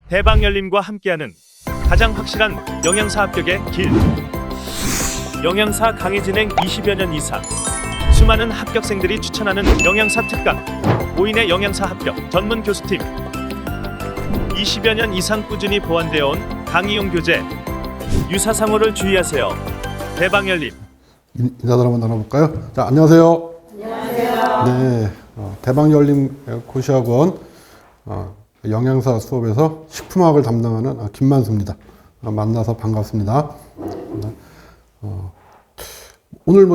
대방열림과 함께하는 가장 확실한 영양사 합격의 길. 영양사 강의 진행 20여 년 이상, 수많은 합격생들이 추천하는 영양사 특강, 5인의 영양사 합격 전문 교수팀, 20여 년 이상 꾸준히 보완되어 온 강의용 교재. 유사상호를 주의하세요. 대방열림. 인사들 한번 나눠볼까요? 자, 안녕하세요. 안녕하세요. 네, 대방열림 고시학원 영양사 수업에서 식품학을 담당하는 김만수입니다. 만나서 반갑습니다. 오늘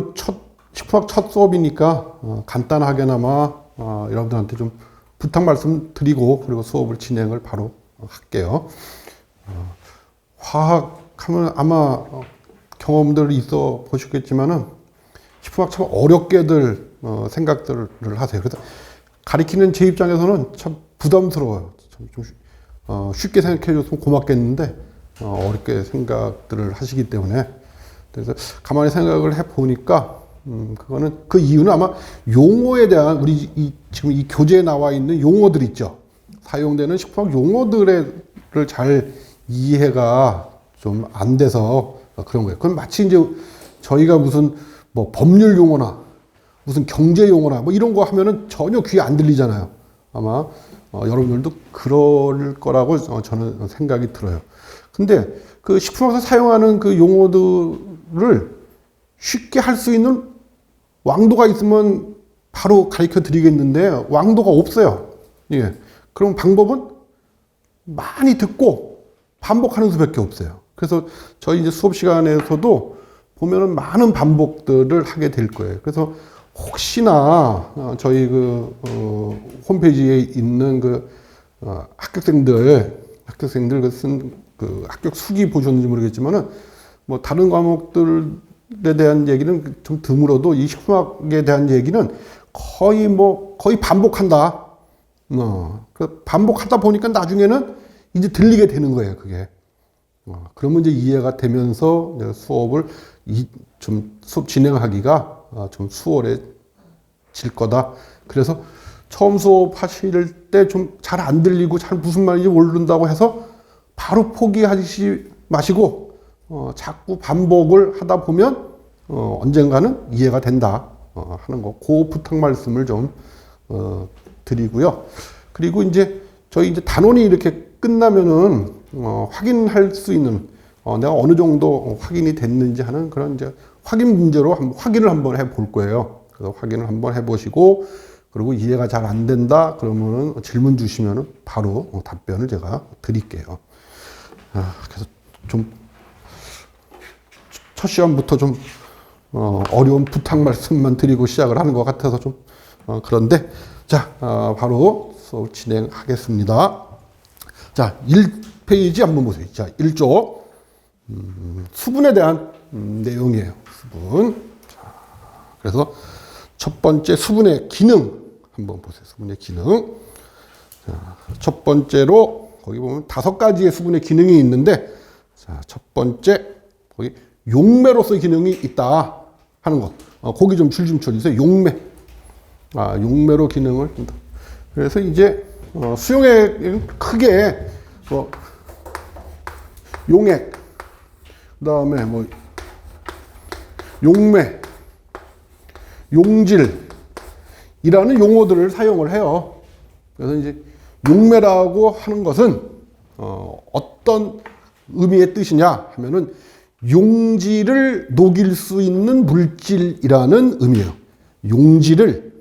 식품학 첫 수업이니까 간단하게나마 여러분들한테 좀 부탁 말씀 드리고 그리고 수업을 진행을 바로 할게요. 화학하면 아마 경험들 있어 보셨겠지만은 식품학 참 어렵게들 생각들을 하세요. 그래서 가리키는 제 입장에서는 참 부담스러워요. 좀 쉽게 생각해 줬으면 고맙겠는데 어렵게 생각들을 하시기 때문에, 그래서 가만히 생각을 해 보니까 그거는 그 이유는 아마 용어에 대한 지금 이 교재에 나와 있는 용어들 있죠. 사용되는 식품학 용어들을 잘 이해가 좀 안 돼서 그런 거예요. 그건 마치 이제 저희가 무슨 뭐 법률 용어나 무슨 경제 용어나 뭐 이런 거 하면은 전혀 귀에 안 들리잖아요. 아마 여러분들도 그럴 거라고 저는 생각이 들어요. 근데 그 식품학에서 사용하는 그 용어들을 쉽게 할 수 있는 왕도가 있으면 바로 가르쳐 드리겠는데 왕도가 없어요. 예. 그럼 방법은 많이 듣고 반복하는 수밖에 없어요. 그래서 저희 이제 수업 시간에서도 보면은 많은 반복들을 하게 될 거예요. 그래서 혹시나 저희 홈페이지에 있는 합격생들 쓴 합격 수기 보셨는지 모르겠지만은 뭐 다른 과목들에 대한 얘기는 좀 드물어도 이 식품학에 대한 얘기는 거의 반복한다. 반복하다 보니까 나중에는 이제 들리게 되는 거예요, 그게. 그러면 이제 이해가 되면서 수업 진행하기가 좀 수월해질 거다. 그래서 처음 수업하실 때 좀 잘 안 들리고 잘 무슨 말인지 모른다고 해서 바로 포기하지 마시고 자꾸 반복을 하다 보면 언젠가는 이해가 된다 하는 거. 그 부탁 말씀을 좀 드리고요. 그리고 이제 저희 이제 단원이 이렇게 끝나면은 확인할 수 있는 내가 어느 정도 확인이 됐는지 하는 그런 이제 확인 문제로 확인을 한번 해볼 거예요. 그래서 확인을 한번 해보시고, 그리고 이해가 잘 안 된다 그러면은 질문 주시면은 바로 답변을 제가 드릴게요. 그래서 좀 첫 시간부터 좀 어려운 부탁 말씀만 드리고 시작을 하는 것 같아서 좀 그런데, 자, 바로 수업 진행하겠습니다. 자, 1페이지 한번 보세요. 자, 1조 수분에 대한 내용이에요. 수분. 자, 그래서 첫 번째 수분의 기능 한번 보세요. 수분의 기능. 자, 첫 번째로 거기 보면 5가지의 수분의 기능이 있는데, 자, 첫 번째 거기 용매로서의 기능이 있다 하는 것. 거기 좀 줄 좀 쳐주세요. 용매. 용매로 기능을. 그래서 이제 수용액 크게 용액, 그 다음에 용매, 용질이라는 용어들을 사용을 해요. 그래서 이제 용매라고 하는 것은 어떤 의미의 뜻이냐 하면은 용질을 녹일 수 있는 물질이라는 의미예요. 용질을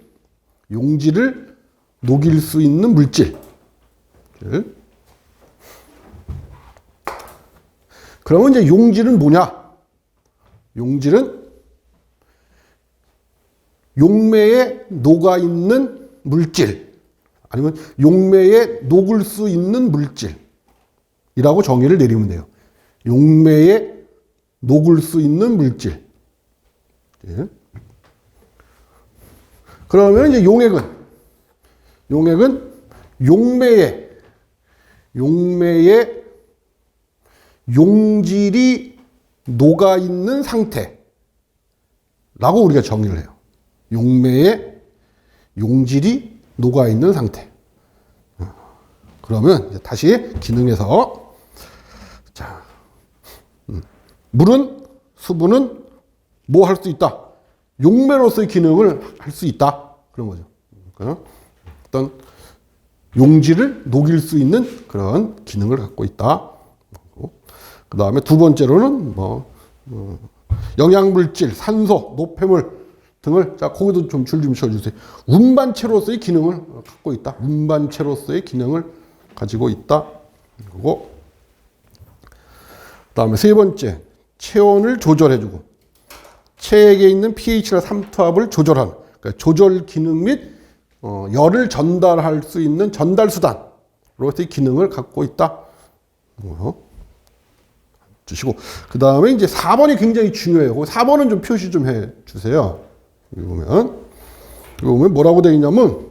녹일 수 있는 물질. 그러면 이제 용질은 뭐냐? 용질은 용매에 녹아 있는 물질, 아니면 용매에 녹을 수 있는 물질이라고 정의를 내리면 돼요. 용매에 녹을 수 있는 물질. 그러면 이제 용액은 용매에 용질이 녹아 있는 상태라고 우리가 정의를 해요. 용매에 용질이 녹아 있는 상태. 그러면 이제 다시 기능에서 자, 물은 수분은 뭐 할 수 있다? 용매로서의 기능을 할 수 있다. 그런 거죠. 그러니까 어떤 용지를 녹일 수 있는 그런 기능을 갖고 있다. 그 다음에 두 번째로는 영양물질, 산소, 노폐물 등을, 자, 거기도 좀 줄 좀 쳐주세요. 운반체로서의 기능을 갖고 있다. 운반체로서의 기능을 가지고 있다. 그리고 그 다음에 세 번째, 체온을 조절해주고 체액에 있는 pH나 삼투압을 조절하는, 그러니까 조절 기능 및 열을 전달할 수 있는 전달 수단으로서의 기능을 갖고 있다. 주시고, 그 다음에 이제 4번이 굉장히 중요해요. 4번은 좀 표시 좀 해 주세요. 여기 보면 뭐라고 되어 있냐면,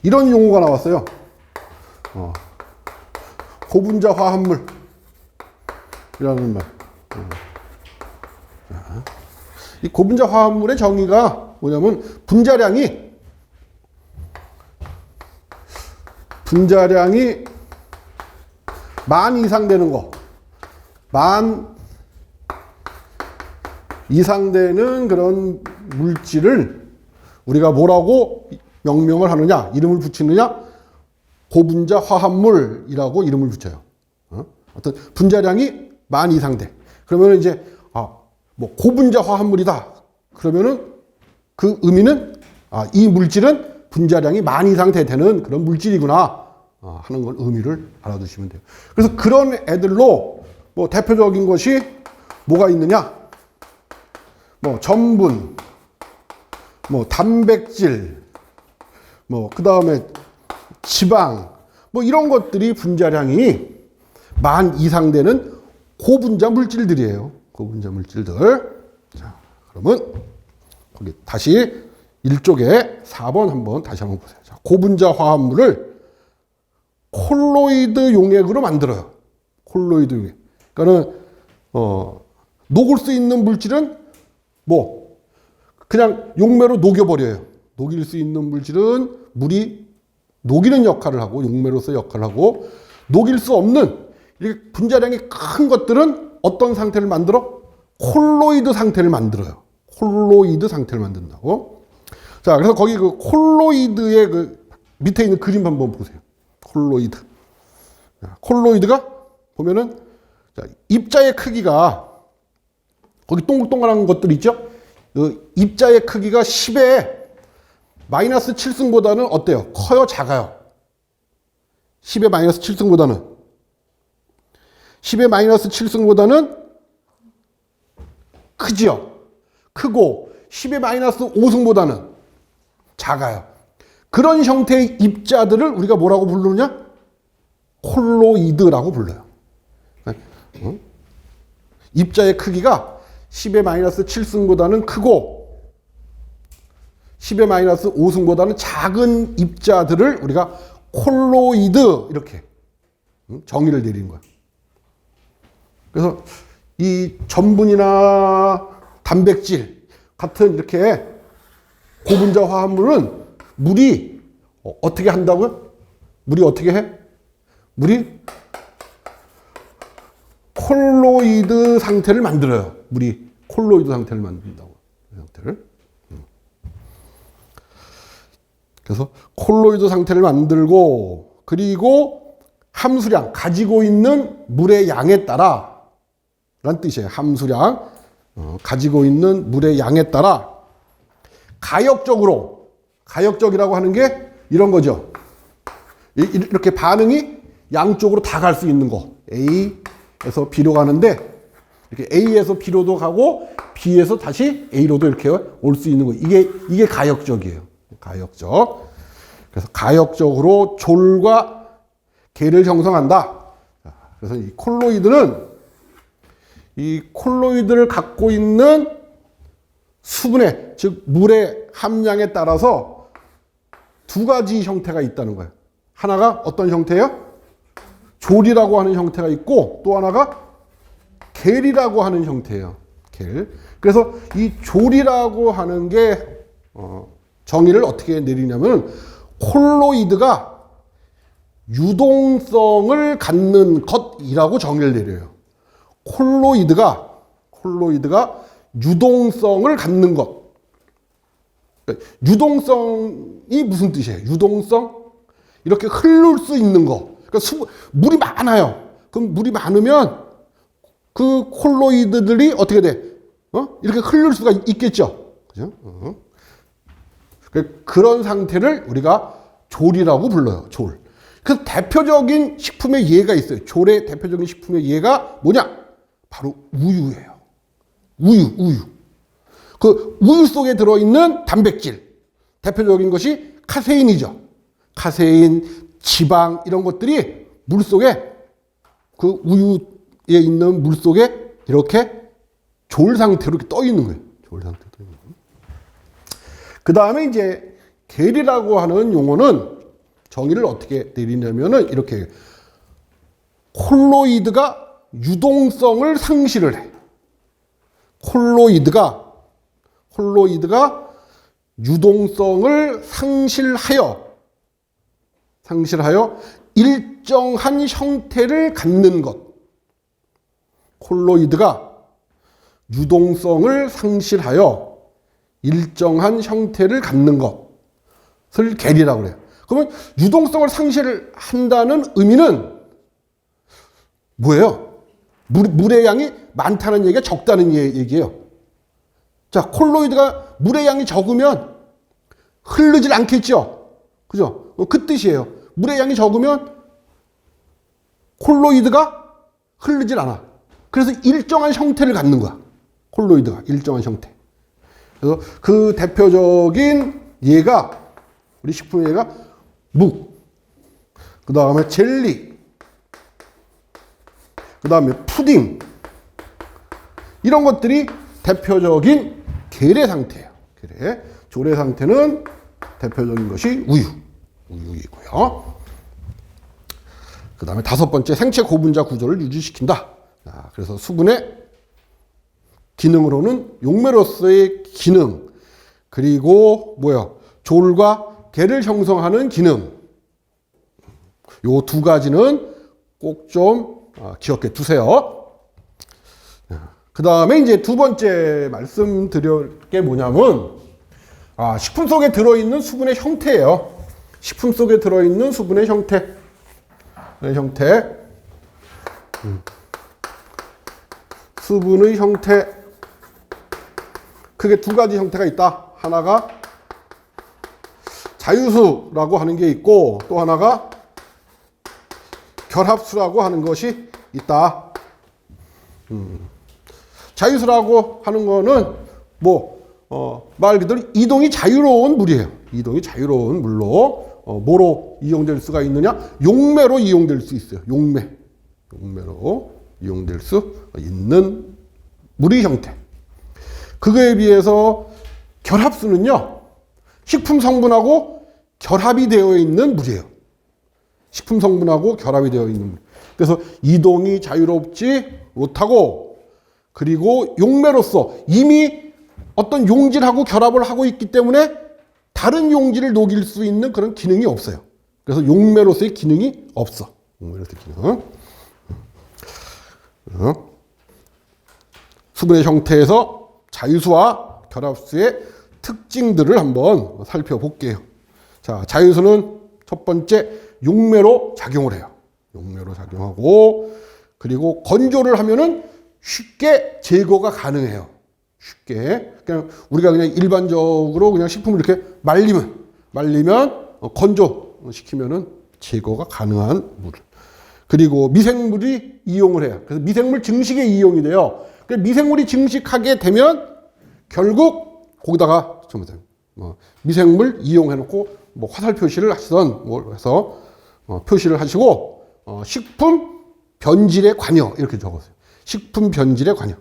이런 용어가 나왔어요. 고분자 화합물 이라는 말. 이 고분자 화합물의 정의가 뭐냐면, 분자량이 만 이상 되는 거, 만 이상 되는 그런 물질을 우리가 뭐라고 명명을 하느냐, 이름을 붙이느냐, 고분자 화합물이라고 이름을 붙여요. 어떤 분자량이 만 이상 돼. 그러면 이제 뭐 고분자 화합물이다. 그러면은 그 의미는 이 물질은 분자량이 만 이상 되는 그런 물질이구나 하는 걸 의미를 알아두시면 돼요. 그래서 그런 애들로 뭐 대표적인 것이 뭐가 있느냐? 뭐 전분, 뭐 단백질, 뭐 그 다음에 지방, 뭐 이런 것들이 분자량이 만 이상 되는 고분자 물질들이에요. 고분자 물질들. 자, 그러면 거기 다시 1쪽에 4번 한번 다시 한번 보세요. 자, 고분자 화합물을 콜로이드 용액으로 만들어요. 콜로이드 용액. 그러니까는 녹을 수 있는 물질은 뭐 그냥 용매로 녹여버려요. 녹일 수 있는 물질은 물이 녹이는 역할을 하고 용매로서 역할을 하고, 녹일 수 없는 이렇게 분자량이 큰 것들은 어떤 상태를 만들어? 콜로이드 상태를 만들어요. 콜로이드 상태를 만든다고. 자, 그래서 거기 그 콜로이드의 그 밑에 있는 그림 한번 보세요. 콜로이드. 자, 콜로이드가 보면은, 자, 입자의 크기가 거기 동글동글한 것들 있죠? 그 입자의 크기가 10의 마이너스 7승보다는 어때요? 커요? 작아요? 10의 마이너스 7승보다는 10의 마이너스 7승보다는 크지요? 크고 10의 마이너스 5승보다는 작아요. 그런 형태의 입자들을 우리가 뭐라고 부르느냐? 콜로이드라고 불러요. 입자의 크기가 10의 마이너스 7승보다는 크고 10의 마이너스 5승보다는 작은 입자들을 우리가 콜로이드 이렇게 정의를 내리는 거야. 그래서 이 전분이나 단백질 같은 이렇게 고분자 화합물은 물이 어떻게 한다고요? 물이 어떻게 해? 물이 콜로이드 상태를 만들어요. 물이 콜로이드 상태를 만든다고. 그 상태를. 그래서 콜로이드 상태를 만들고, 그리고 함수량, 가지고 있는 물의 양에 따라 라는 뜻이에요. 함수량, 가지고 있는 물의 양에 따라 가역적이라고 하는 게 이런 거죠. 이렇게 반응이 양쪽으로 다 갈 수 있는 거. A에서 B로 가는데 이렇게 A에서 B로도 가고 B에서 다시 A로도 이렇게 올 수 있는 거. 이게 가역적이에요. 가역적. 그래서 가역적으로 졸과 계를 형성한다. 그래서 이 콜로이드는 이 콜로이드를 갖고 있는 수분의, 즉 물의 함량에 따라서 두 가지 형태가 있다는 거예요. 하나가 어떤 형태예요? 졸이라고 하는 형태가 있고, 또 하나가 겔이라고 하는 형태예요. 겔. 그래서 이 졸이라고 하는 게 정의를 어떻게 내리냐면, 콜로이드가 유동성을 갖는 것이라고 정의를 내려요. 콜로이드가 유동성을 갖는 것. 유동성이 무슨 뜻이에요? 유동성? 이렇게 흐를 수 있는 거. 그러니까 물이 많아요. 그럼 물이 많으면 그 콜로이드들이 어떻게 돼? 이렇게 흐를 수가 있겠죠. 그죠? 그런 상태를 우리가 졸이라고 불러요. 졸. 그 대표적인 식품의 예가 있어요. 졸의 대표적인 식품의 예가 뭐냐? 바로 우유예요. 우유. 그 우유 속에 들어있는 단백질. 대표적인 것이 카세인이죠. 카세인, 지방 이런 것들이 물 속에 그 우유에 있는 물 속에 이렇게 졸 상태로 이렇게 떠 있는 거예요. 졸 상태로 떠 있는 거예요. 그 다음에 이제 계리라고 하는 용어는 정의를 어떻게 내리냐면은 이렇게 콜로이드가 유동성을 상실을 해. 콜로이드가 유동성을 상실하여 일정한 형태를 갖는 것. 콜로이드가 유동성을 상실하여 일정한 형태를 갖는 것을 계리라고 그래요. 그러면 유동성을 상실한다는 의미는 뭐예요? 물의 양이 많다는 얘기가 적다는 얘기예요. 자, 콜로이드가 물의 양이 적으면 흐르질 않겠죠? 그죠? 그 뜻이에요. 물의 양이 적으면 콜로이드가 흐르질 않아. 그래서 일정한 형태를 갖는 거야. 콜로이드가 일정한 형태. 그래서 그 대표적인 예가 우리 식품 예가 묵, 그 다음에 젤리, 그 다음에 푸딩 이런 것들이 대표적인 계래 상태예요. 계래. 조래 상태는 대표적인 것이 우유이고요. 그 다음에 다섯 번째 생체 고분자 구조를 유지시킨다. 자, 그래서 수분의 기능으로는 용매로서의 기능, 그리고 졸과 계를 형성하는 기능. 요 두 가지는 꼭 좀 기억해 두세요. 그 다음에 이제 두 번째 말씀드릴 게 뭐냐면, 식품 속에 들어있는 수분의 형태예요. 식품 속에 들어있는 수분의 형태. 수분의 형태. 크게 두 가지 형태가 있다. 하나가 자유수라고 하는 게 있고, 또 하나가 결합수라고 하는 것이 있다. 자유수라고 하는 거는 말 그대로 이동이 자유로운 물이에요. 이동이 자유로운 물로 뭐로 이용될 수가 있느냐? 용매로 이용될 수 있어요. 용매로 이용될 수 있는 물의 형태. 그거에 비해서 결합수는요, 식품 성분하고 결합이 되어 있는 물이에요. 식품 성분하고 결합이 되어 있는 물. 그래서 이동이 자유롭지 못하고, 그리고 용매로서 이미 어떤 용질하고 결합을 하고 있기 때문에 다른 용질을 녹일 수 있는 그런 기능이 없어요. 그래서 용매로서의 기능이 없어. 용매로서의 기능. 수분의 형태에서 자유수와 결합수의 특징들을 한번 살펴볼게요. 자, 자유수는 첫 번째 용매로 작용을 해요. 용매로 작용하고, 그리고 건조를 하면은 쉽게 제거가 가능해요. 쉽게. 그냥 우리가 그냥 일반적으로 그냥 식품을 이렇게 말리면 건조시키면은 제거가 가능한 물. 그리고 미생물이 이용을 해요. 그래서 미생물 증식에 이용이 돼요. 미생물이 증식하게 되면 결국 거기다가 미생물 이용해놓고 화살 표시를 하시던 해서 표시를 하시고 식품 변질에 관여 이렇게 적었어요. 식품 변질에 관여.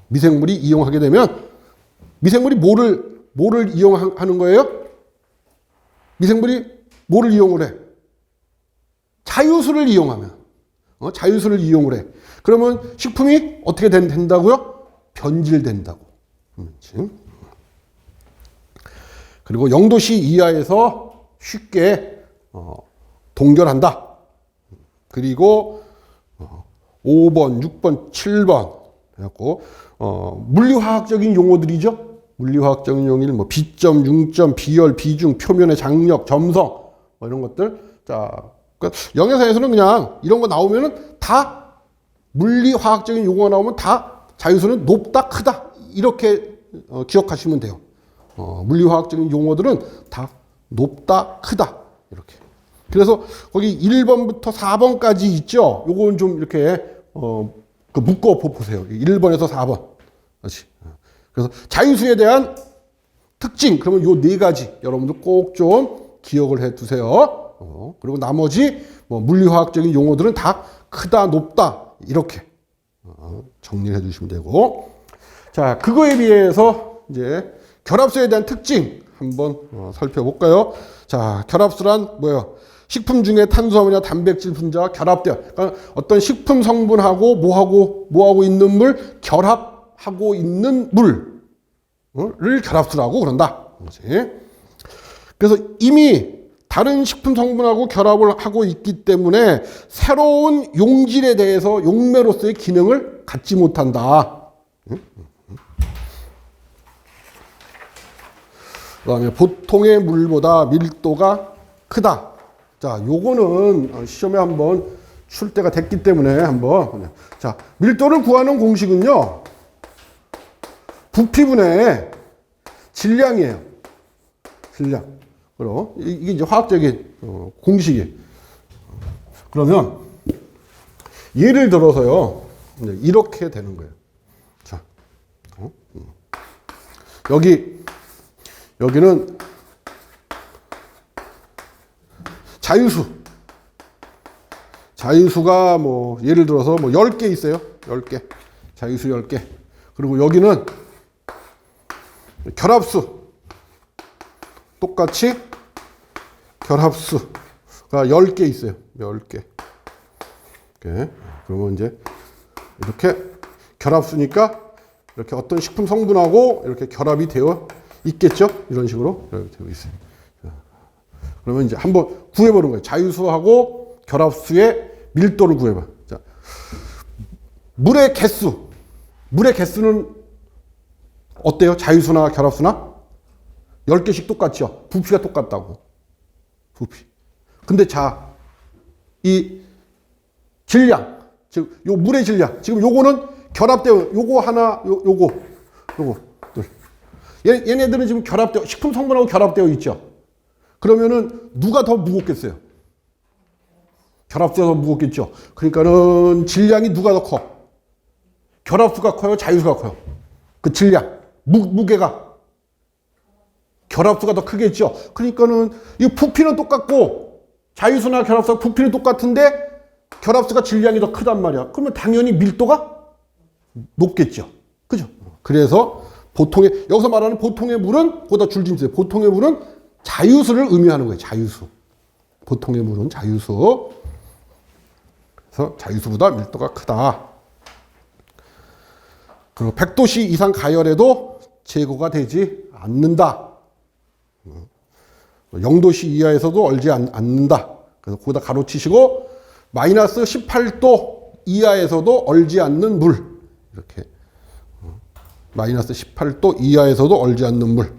미생물이 이용하게 되면 미생물이 뭐를 이용하는 거예요? 미생물이 뭐를 이용을 해? 자유수를 이용하면. 자유수를 이용을 해. 그러면 식품이 어떻게 된다고요? 변질된다고. 그리고 0도씨 이하에서 쉽게 동결한다. 그리고 5번, 6번, 7번 해갖고 물리화학적인 용어들이죠. 물리화학적인 용어는 뭐 비점, 융점, 비열, 비중, 표면의 장력, 점성 뭐 이런 것들. 자, 그러니까 영양사에서는 그냥 이런 거 나오면은 다 물리화학적인 용어가 나오면 다 자유수는 높다, 크다 이렇게 기억하시면 돼요. 물리화학적인 용어들은 다 높다, 크다 이렇게. 그래서 거기 1번부터 4번까지 있죠. 요건 좀 이렇게 묶어 보세요. 1번에서 4번. 그렇지. 그래서 자유수에 대한 특징, 그러면 요 네 가지 여러분들 꼭 좀 기억을 해 두세요. 그리고 나머지 뭐 물리화학적인 용어들은 다 크다, 높다 이렇게 정리를 해 주시면 되고. 자, 그거에 비해서 이제 결합수에 대한 특징 한번 살펴볼까요? 자, 결합수란 뭐예요? 식품 중에 탄수화물이나 단백질 분자가 결합되어, 그러니까 어떤 식품 성분하고 뭐하고 있는 물, 결합하고 있는 물을 결합수라고 그런다. 그래서 이미 다른 식품 성분하고 결합을 하고 있기 때문에 새로운 용질에 대해서 용매로서의 기능을 갖지 못한다. 그다음에 보통의 물보다 밀도가 크다. 자, 요거는 시험에 한번 출 때가 됐기 때문에 한번. 자, 밀도를 구하는 공식은요, 부피분의 질량이에요. 질량. 그럼 이게 이제 화학적인 공식이에요. 그러면 예를 들어서요, 이렇게 되는 거예요. 자, 여기는 자유수가 뭐 예를 들어서 뭐 10개 있어요. 10개. 자유수 10개. 그리고 여기는 결합수. 똑같이 결합수가 10개 있어요. 10개. 이렇게. 그러면 이제 이렇게 결합수니까 이렇게 어떤 식품 성분하고 이렇게 결합이 되어 있겠죠? 이런 식으로 이렇게 되어 있어요. 그러면 이제 한번 구해보는 거예요. 자유수하고 결합수의 밀도를 구해봐. 자, 물의 개수는 어때요? 자유수나 결합수나? 10개씩 똑같죠? 부피가 똑같다고. 부피. 근데 자, 이 질량, 즉, 요 물의 질량. 지금 요거는 결합되어, 요거 하나, 요거, 둘. 얘네들은 지금 식품 성분하고 결합되어 있죠? 그러면은 누가 더 무겁겠어요? 결합수가 더 무겁겠죠? 그러니까는 질량이 누가 더 커? 결합수가 커요? 자유수가 커요? 그 질량, 무게가. 결합수가 더 크겠죠? 그러니까는 이 부피는 똑같고 자유수나 결합수가 부피는 똑같은데 결합수가 질량이 더 크단 말이야. 그러면 당연히 밀도가 높겠죠? 그죠? 그래서 여기서 말하는 보통의 물은, 거기다 줄짐 써요. 보통의 물은 자유수를 의미하는 거예요. 자유수. 보통의 물은 자유수. 그래서 자유수보다 밀도가 크다. 그리고 100도씨 이상 가열해도 제거가 되지 않는다. 0도씨 이하에서도 얼지 않는다. 그래서 거기다 가로치시고 마이너스 18도 이하에서도 얼지 않는 물. 이렇게. 마이너스 18도 이하에서도 얼지 않는 물.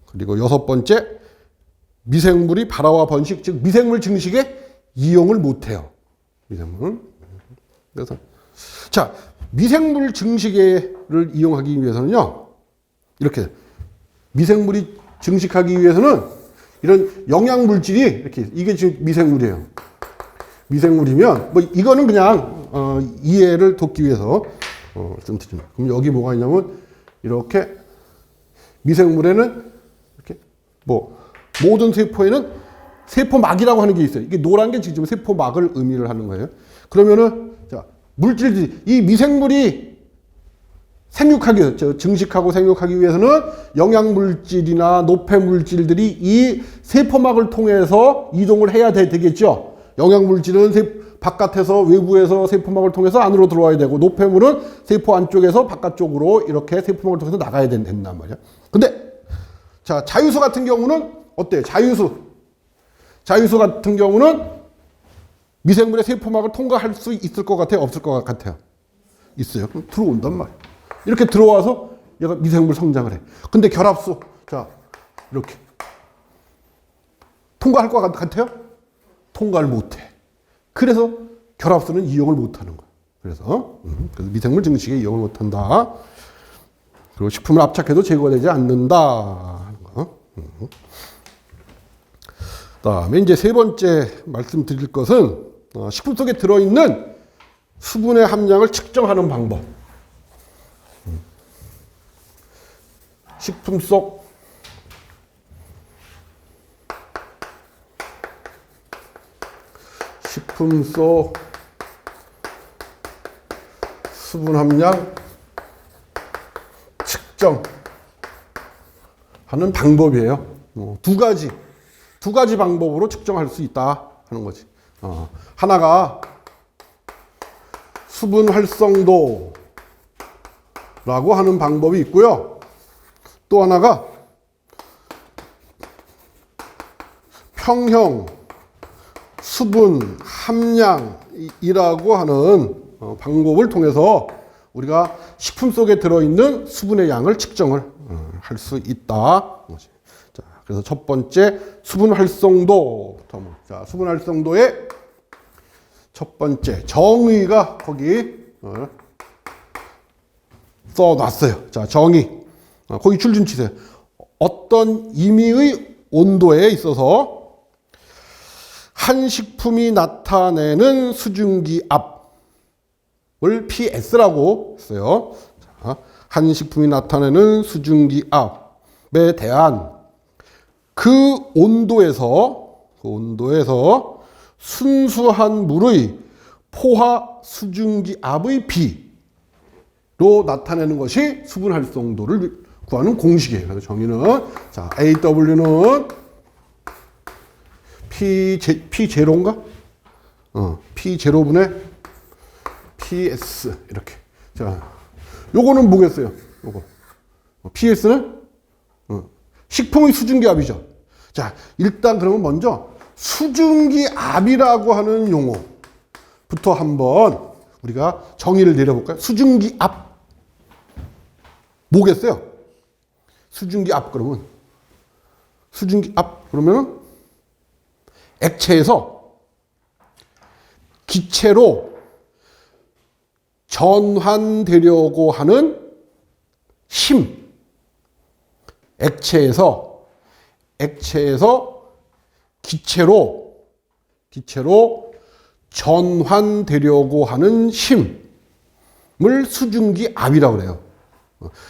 그리고 6번째, 미생물이 발화와 번식, 즉 미생물 증식에 이용을 못해요. 미생물. 그래서 자, 미생물 증식을 이용하기 위해서는요, 이렇게 미생물이 증식하기 위해서는 이런 영양 물질이 이렇게, 이게 지금 미생물이에요. 미생물이면 뭐 이거는 그냥 이해를 돕기 위해서 좀 드립니다. 그럼 여기 뭐가 있냐면 이렇게 미생물에는 이렇게 뭐 모든 세포에는 세포막이라고 하는 게 있어요. 이게 노란 게 지금 세포막을 의미를 하는 거예요. 그러면은 자, 물질들이, 이 미생물이 생육하기 위해서, 증식하고 생육하기 위해서는 영양 물질이나 노폐 물질들이 이 세포막을 통해서 이동을 해야 되겠죠. 영양 물질은 바깥에서, 외부에서 세포막을 통해서 안으로 들어와야 되고, 노폐물은 세포 안쪽에서 바깥쪽으로 이렇게 세포막을 통해서 나가야 된단 말이야. 근데 자, 자유수 같은 경우는 어때요? 자유수 같은 경우는 미생물의 세포막을 통과할 수 있을 것 같아요? 없을 것 같아요? 있어요. 그럼 들어온단 말이에요. 이렇게 들어와서 얘가 미생물 성장을 해. 근데 결합수, 자, 이렇게. 통과할 것 같아요? 통과를 못 해. 그래서 결합수는 이용을 못 하는 거예요. 그래서 미생물 증식에 이용을 못 한다. 그리고 식품을 압착해도 제거되지 않는다 하는 거. 그다음에 이제 세 번째 말씀드릴 것은 식품 속에 들어있는 수분의 함량을 측정하는 방법. 식품 속 수분 함량 측정하는 방법이에요. 두 가지 방법으로 측정할 수 있다 하는 거지. 하나가 수분 활성도라고 하는 방법이 있고요. 또 하나가 평형 수분 함량이라고 하는 방법을 통해서 우리가 식품 속에 들어있는 수분의 양을 측정을 할 수 있다. 자, 그래서 첫 번째 수분 활성도부터. 자, 수분 활성도의 첫 번째 정의가 거기 써놨어요. 자, 정의. 거기 줄 좀 치세요. 어떤 임의의 온도에 있어서 한 식품이 나타내는 수증기 압을 PS라고 했어요. 자, 한 식품이 나타내는 수증기 압에 대한 그 온도에서 순수한 물의 포화 수증기 압의 비로 나타내는 것이 수분 활성도를 구하는 공식이에요. 그래서 정의는 자, AW는 P0인가? P0분의 PS 이렇게. 자, 요거는 뭐겠어요? 요거. PS는 식품의 수증기압이죠. 자, 일단 그러면 먼저 수증기압이라고 하는 용어부터 한번 우리가 정의를 내려볼까요? 수증기압 뭐겠어요? 수증기압 그러면 액체에서 기체로 전환되려고 하는 힘. 액체에서 기체로 전환되려고 하는 힘을 수증기압이라고 그래요.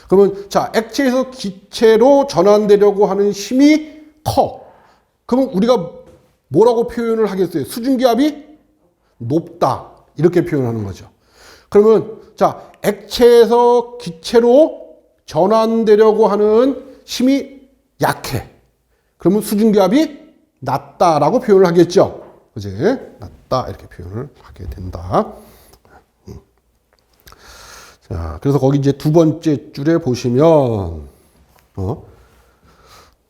그러면 자, 액체에서 기체로 전환되려고 하는 힘이 커. 그러면 우리가 뭐라고 표현을 하겠어요? 수증기압이 높다. 이렇게 표현하는 거죠. 그러면 자, 액체에서 기체로 전환되려고 하는 힘이 약해. 그러면 수증기압이 낮다라고 표현을 하겠죠. 그지? 낮다 이렇게 표현을 하게 된다. 자, 그래서 거기 이제 두 번째 줄에 보시면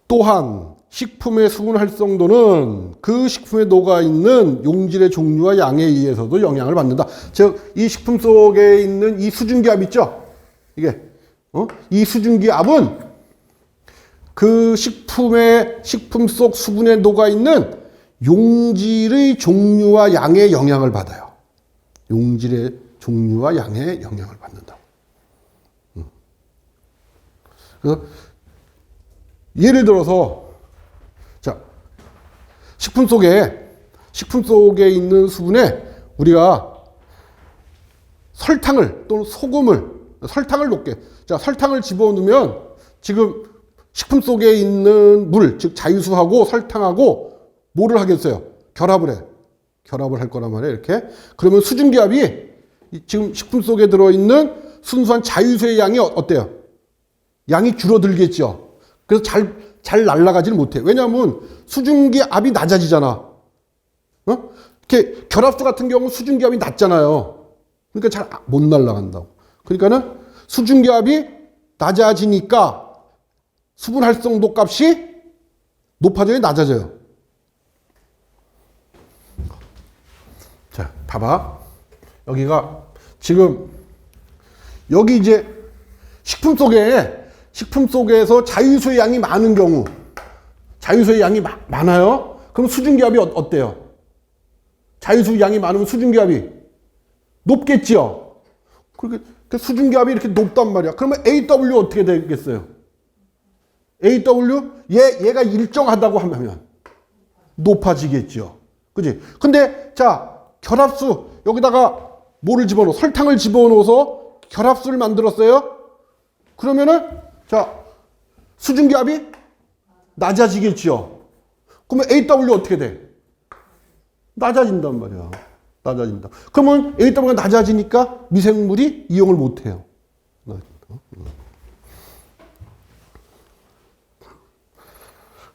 또한 식품의 수분 활성도는 그 식품에 녹아있는 용질의 종류와 양에 의해서도 영향을 받는다. 즉, 이 식품 속에 있는 이 수증기압 있죠? 이게, 이 수증기압은 그 식품 속 수분에 녹아있는 용질의 종류와 양에 영향을 받아요. 용질의 종류와 양에 영향을 받는다. 그래서 예를 들어서 자, 식품 속에 있는 수분에 우리가 설탕을 또는 설탕을 녹게. 자, 설탕을 집어넣으면 지금 식품 속에 있는 물, 즉 자유수하고 설탕하고 뭐를 하겠어요? 결합을 할 거란 말이에요. 이렇게. 그러면 수증기압이 지금 식품 속에 들어있는 순수한 자유수의 양이 어때요? 양이 줄어들겠죠. 그래서 잘 날아가지를 못해. 왜냐하면 수증기압이 낮아지잖아. 이렇게 결합수 같은 경우 수증기압이 낮잖아요. 그러니까 잘 못 날아간다고. 그러니까는 수증기압이 낮아지니까 수분 활성도 값이 높아져요, 낮아져요? 자, 봐봐. 여기가 지금 여기 이제 식품 속에서 자유수의 양이 많은 경우, 자유수의 양이 많아요. 그럼 수증기압이 어때요? 자유수 양이 많으면 수증기압이 높겠지요. 그렇게 수증기압이 이렇게 높단 말이야. 그러면 AW 어떻게 되겠어요? AW 얘가 일정하다고 하면 높아지겠죠. 그지? 근데 자, 결합수 여기다가 뭐를 집어넣어? 설탕을 집어넣어서 결합수를 만들었어요. 그러면은 자, 수증기압이 낮아지겠죠. 그러면 AW 어떻게 돼? 낮아진단 말이야. 낮아진다. 그러면 AW가 낮아지니까 미생물이 이용을 못 해요.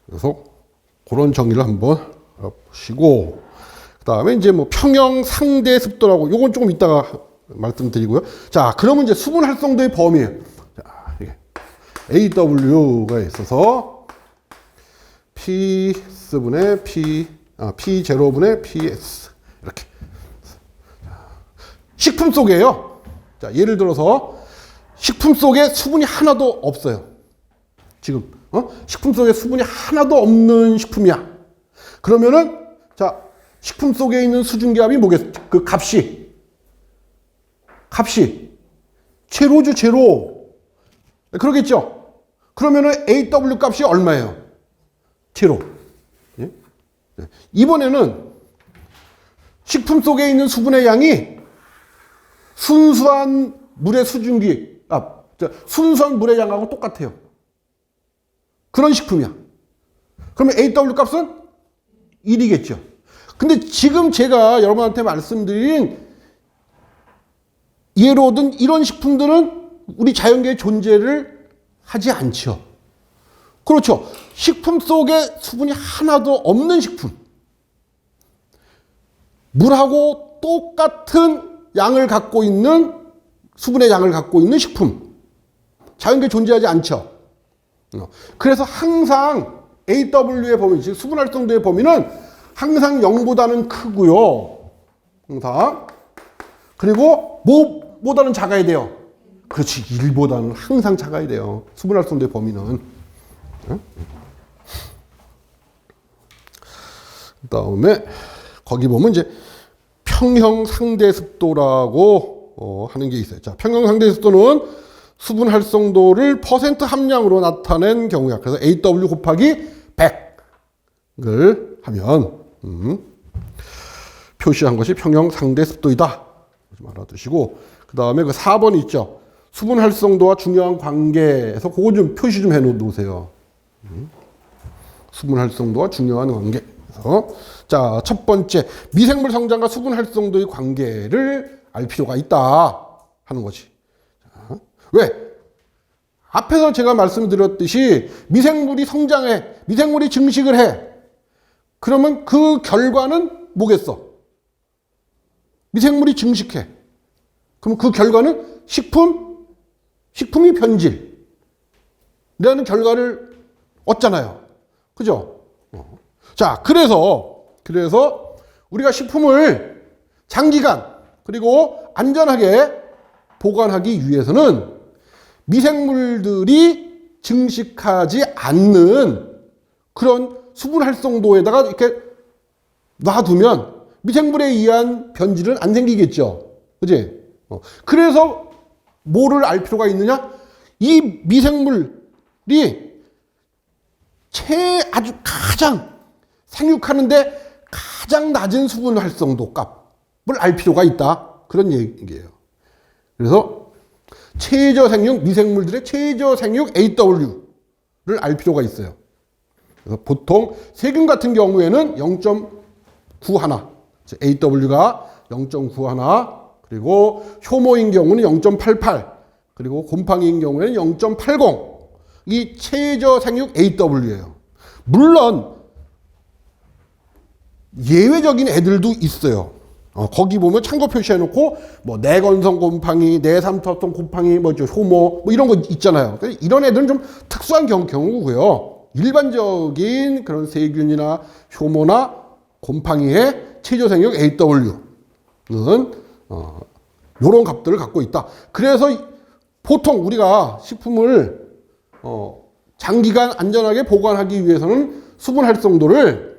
그래서 그런 정의를 한번 보시고, 그 다음에 이제 뭐 평형 상대 습도라고, 요건 조금 이따가 말씀드리고요. 자, 그러면 이제 수분 활성도의 범위예요. 자, 이게 AW가 있어서 P분의 P0분의 PS 이렇게. 식품 속에요. 자, 예를 들어서 식품 속에 수분이 하나도 없어요. 지금 식품 속에 수분이 하나도 없는 식품이야. 그러면은 자, 식품 속에 있는 수증기압이 뭐겠어? 그 값이 제로죠, 제로. 그러겠죠? 그러면은 AW 값이 얼마예요? 제로. 예? 이번에는 식품 속에 있는 수분의 양이 순수한 물의 순수한 물의 양하고 똑같아요. 그런 식품이야. 그러면 AW 값은 1이겠죠. 근데 지금 제가 여러분한테 말씀드린 예로 든 이런 식품들은 우리 자연계에 존재를 하지 않죠. 그렇죠. 식품 속에 수분이 하나도 없는 식품. 물하고 똑같은 양을 갖고 있는, 수분의 양을 갖고 있는 식품. 자연계에 존재하지 않죠. 그래서 항상 AW의 범위, 즉 수분 활성도의 범위는 항상 0보다는 크고요. 항상. 그리고 뭐보다는 작아야 돼요. 그렇지. 1보다는 항상 작아야 돼요. 수분 활성도의 범위는. 그 다음에 거기 보면 이제 평형 상대 습도라고 하는 게 있어요. 자, 평형 상대 습도는 수분 활성도를 퍼센트 함량으로 나타낸 경우야. 그래서 AW 곱하기 100을 하면 표시한 것이 평형 상대 습도이다. 알아두시고, 그 다음에 그 4번 있죠. 수분 활성도와 중요한 관계에서 그거 좀 표시 좀 해놓으세요. 수분 활성도와 중요한 관계. 그래서 자, 첫 번째 미생물 성장과 수분 활성도의 관계를 알 필요가 있다 하는 거지. 자, 왜? 앞에서 제가 말씀드렸듯이 미생물이 성장해, 미생물이 증식을 해. 그러면 그 결과는 뭐겠어? 미생물이 증식해. 그럼 그 결과는 식품이 변질이라는 결과를 얻잖아요. 그죠? 자, 그래서 우리가 식품을 장기간 그리고 안전하게 보관하기 위해서는 미생물들이 증식하지 않는 그런 수분 활성도에다가 이렇게 놔두면 미생물에 의한 변질은 안 생기겠죠. 그지? 그래서 뭐를 알 필요가 있느냐? 이 미생물이 아주 가장 생육하는데 가장 낮은 수분 활성도 값을 알 필요가 있다. 그런 얘기예요. 그래서 최저 생육, 미생물들의 최저 생육 AW를 알 필요가 있어요. 그래서 보통 세균 같은 경우에는 0.91, AW가 0.91, 그리고 효모인 경우는 0.88, 그리고 곰팡이인 경우에는 0.80. 이 최저 생육 AW예요. 물론 예외적인 애들도 있어요. 거기 보면 참고 표시해놓고 뭐 내건성 곰팡이, 내삼투압성 곰팡이, 효모 이런 거 있잖아요. 이런 애들은 좀 특수한 경우고요. 일반적인 그런 세균이나 효모나 곰팡이의 최저 생육 AW 요런 값들을 갖고 있다. 그래서 보통 우리가 식품을 장기간 안전하게 보관하기 위해서는 수분 활성도를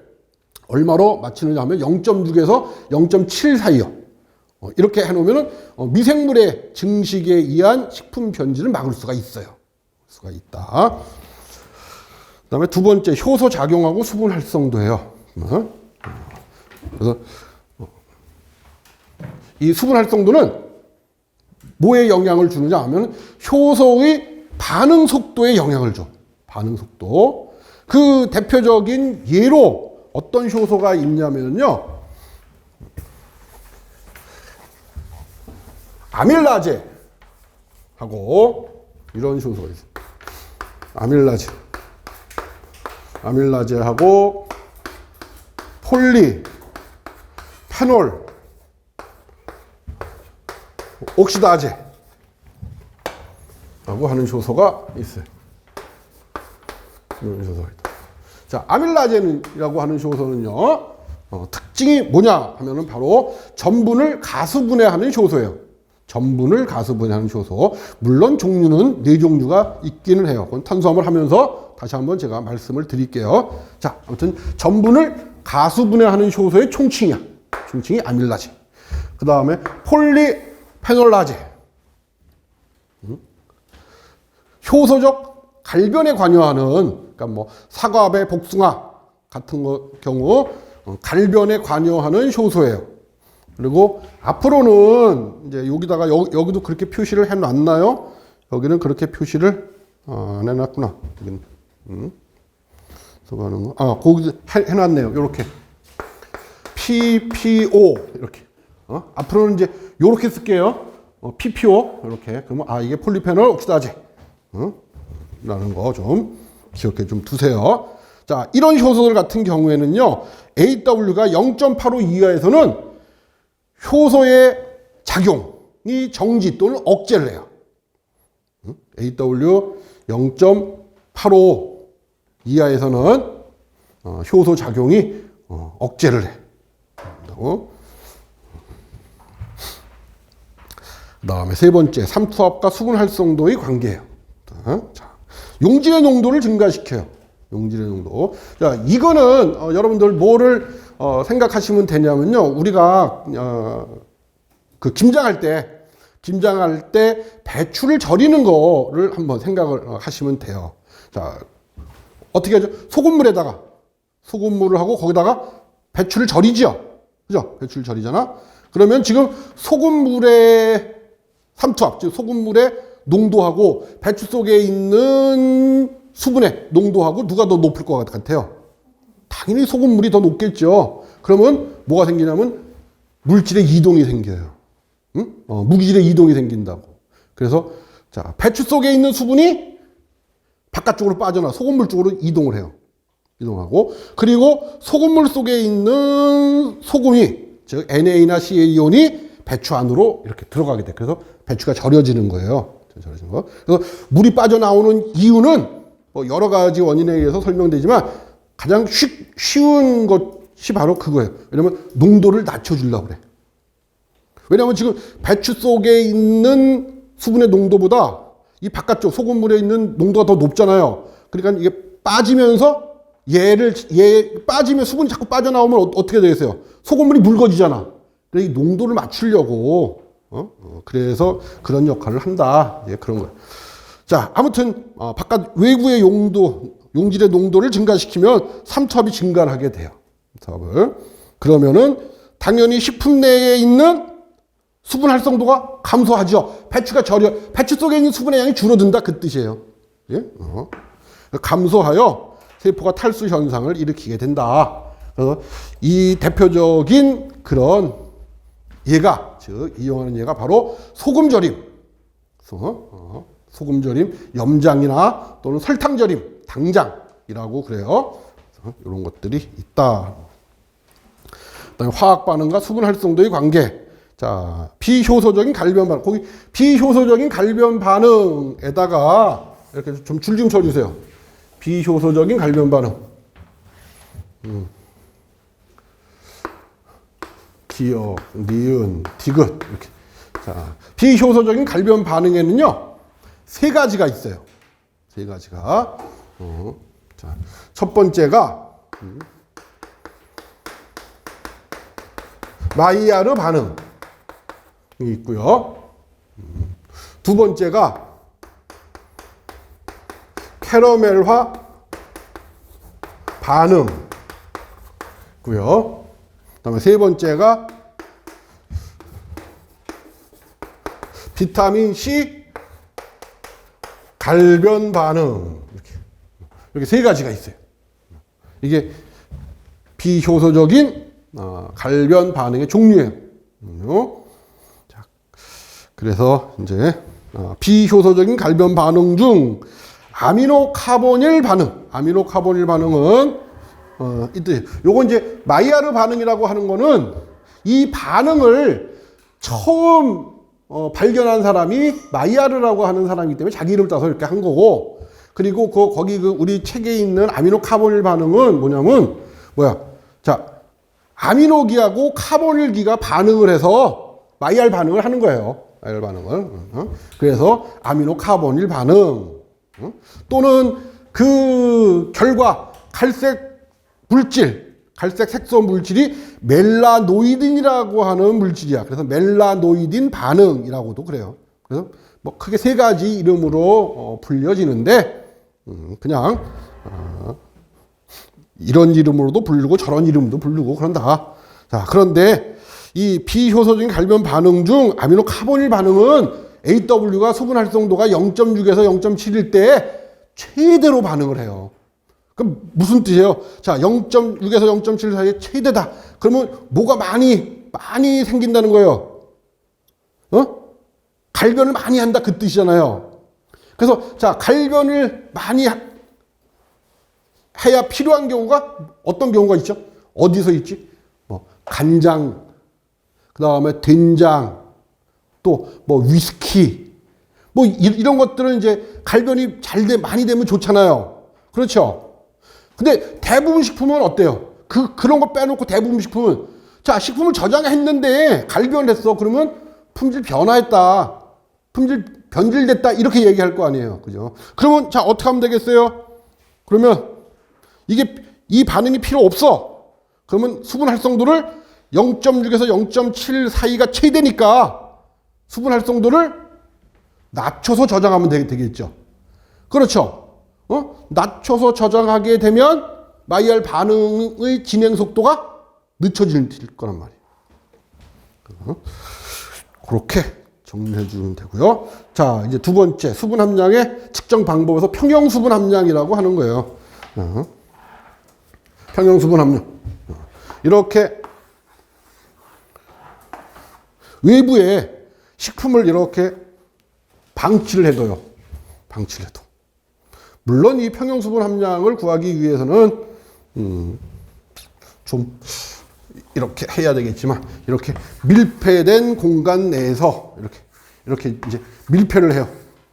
얼마로 맞추느냐 하면 0.6에서 0.7 사이요. 이렇게 해놓으면 미생물의 증식에 의한 식품 변질을 막을 수가 있어요. 수가 있다. 그다음에 두 번째 효소 작용하고 수분 활성도예요. 그래서 이 수분 활성도는 뭐에 영향을 주느냐 하면 효소의 반응 속도에 영향을 줘. 반응 속도. 그 대표적인 예로 어떤 효소가 있냐면요. 아밀라제하고 이런 효소가 있어요. 아밀라제하고 폴리, 페놀, 옥시다제라고 하는 효소가 있어요. 이런 효소가 있다. 자, 아밀라제라고 하는 효소는요, 특징이 뭐냐 하면은 바로 전분을 가수분해하는 효소예요. 전분을 가수분해하는 효소. 물론 종류는 4종류가 있기는 해요. 그건 탄수화물 하면서 다시 한번 제가 말씀을 드릴게요. 자, 아무튼 전분을 가수분해하는 효소의 총칭이야. 총칭이 아밀라제. 그 다음에 폴리페놀라제. 효소적 갈변에 관여하는, 그러니까 뭐 사과배, 복숭아 같은 경우 갈변에 관여하는 효소예요. 그리고 앞으로는 이제 여기다가 여기도 그렇게 표시를 해놨나요? 여기는 그렇게 표시를 안 해놨구나. 여기는 하는 거. 거기 해놨네요. 이렇게 PPO 이렇게. 앞으로는 이제 이렇게 쓸게요. PPO 이렇게. 그러면 이게 폴리페놀 옥시다제. 라는 거 좀 기억해 좀 두세요. 자, 이런 효소들 같은 경우에는요, AW가 0.85 이하에서는 효소의 작용이 정지 또는 억제를 해요. AW 0.85 이하에서는 효소 작용이 억제를 해. 그 다음에 세 번째, 삼투압과 수분 활성도의 관계예요. 자, 용질의 농도를 증가시켜요. 용질의 농도. 자, 이거는 여러분들 뭐를 생각하시면 되냐면요. 우리가 그 김장할 때 배추를 절이는 거를 한번 생각을 하시면 돼요. 자, 어떻게 하죠? 소금물을 하고 거기다가 배추를 절이죠. 그죠? 배추를 절이잖아. 그러면 지금 소금물의 삼투압, 즉 소금물의 농도하고 배추 속에 있는 수분의 농도하고 누가 더 높을 것 같아요? 당연히 소금물이 더 높겠죠. 그러면 뭐가 생기냐면 물질의 이동이 생겨요. 무기질의 이동이 생긴다고. 그래서 자, 배추 속에 있는 수분이 바깥쪽으로 빠져나 소금물 쪽으로 이동을 해요. 이동하고, 그리고 소금물 속에 있는 소금이, 즉 NA나 Ca이온이 배추 안으로 이렇게 들어가게 돼. 그래서 배추가 절여지는 거예요. 절여지는 거. 그래서 물이 빠져나오는 이유는 뭐 여러 가지 원인에 의해서 설명되지만 가장 쉬운 것이 바로 그거예요. 왜냐면 농도를 낮춰주려고 그래. 왜냐면 지금 배추 속에 있는 수분의 농도보다 이 바깥쪽 소금물에 있는 농도가 더 높잖아요. 그러니까 이게 빠지면서 빠지면 수분이 자꾸 빠져나오면 어떻게 되겠어요? 소금물이 묽어지잖아. 그래서 이 농도를 맞추려고, 그래서 그런 역할을 한다. 예, 그런 거예요. 자, 아무튼, 바깥 외부의 용질의 농도를 증가시키면 삼투압이 증가를 하게 돼요. 삼투압을. 그러면은 당연히 식품 내에 있는 수분 활성도가 감소하죠. 배추 속에 있는 수분의 양이 줄어든다. 그 뜻이에요. 예? 감소하여 세포가 탈수 현상을 일으키게 된다. 그래서 이 대표적인 그런 예가, 즉 이용하는 예가 바로 소금절임, 소금절임, 염장이나 또는 설탕절임, 당장이라고 그래요. 이런 것들이 있다. 그다음에 화학 반응과 수분 활성도의 관계. 자, 비효소적인 갈변 반응. 거기 비효소적인 갈변 반응에다가 이렇게 좀 줄 좀 쳐주세요. 비효소적인 갈변 반응. 기역, 니은, 디귿 이렇게. 자, 비효소적인 갈변 반응에는요 3가지가 있어요. 3가지가. 자, 첫 번째가 마이야르 반응이 있고요. 두 번째가 캐러멜화 반응이고요. 그다음에 세 번째가 비타민 C 갈변 반응. 이렇게 3가지가 있어요. 이게 비효소적인 갈변 반응의 종류예요. 자, 그래서 이제 비효소적인 갈변 반응 중 아미노카보닐 반응은 이 뜻이에요. 요거 이제 마이야르 반응이라고 하는 거는 이 반응을 처음 발견한 사람이 마이야르라고 하는 사람이기 때문에 자기 이름을 따서 이렇게 한 거고, 그리고 거기 우리 책에 있는 아미노카보닐 반응은 뭐냐면 자, 아미노기하고 카보닐기가 반응을 해서 마이야르 반응을 하는 거예요. 마이야르 반응을. 그래서 아미노카보닐 반응. 또는 그 결과 갈색 색소 물질이 멜라노이딘이라고 하는 물질이야. 그래서 멜라노이딘 반응이라고도 그래요. 그래서 뭐 크게 3가지 이름으로 불려지는데 그냥 이런 이름으로도 부르고 저런 이름도 부르고 그런다. 자, 그런데 이 비효소적인 갈변 반응 중 아미노카보닐 반응은 AW가 수분 활성도가 0.6에서 0.7일 때 최대로 반응을 해요. 그럼 무슨 뜻이에요? 자, 0.6에서 0.7 사이에 최대다. 그러면 뭐가 많이 생긴다는 거예요. 갈변을 많이 한다 그 뜻이잖아요. 그래서 자, 갈변을 많이 해야 필요한 경우가 어떤 경우가 있죠? 어디서 있지? 간장, 그 다음에 된장, 또 위스키, 이런 것들은 이제 갈변이 많이 되면 좋잖아요. 그렇죠? 근데 대부분 식품은 어때요? 그런 거 빼놓고 대부분 식품은, 자, 식품을 저장했는데 갈변했어. 그러면 품질 변화했다. 품질 변질됐다. 이렇게 얘기할 거 아니에요. 그죠? 그러면 자, 어떻게 하면 되겠어요? 그러면 이 반응이 필요 없어. 그러면 수분 활성도를 0.6에서 0.7 사이가 최대니까 수분 활성도를 낮춰서 저장하면 되겠죠. 그렇죠? 낮춰서 저장하게 되면 마이야르 반응의 진행 속도가 늦춰질 거란 말이에요. 그렇게 정리해 주면 되고요. 자, 이제 두 번째 수분 함량의 측정 방법에서 평형 수분 함량이라고 하는 거예요. 평형 수분 함량. 이렇게 외부에 식품을 이렇게 방치를 해둬요. 물론 이 평형 수분 함량을 구하기 위해서는 좀 이렇게 해야 되겠지만, 이렇게 밀폐된 공간 내에서 이렇게 이제 밀폐를 해요.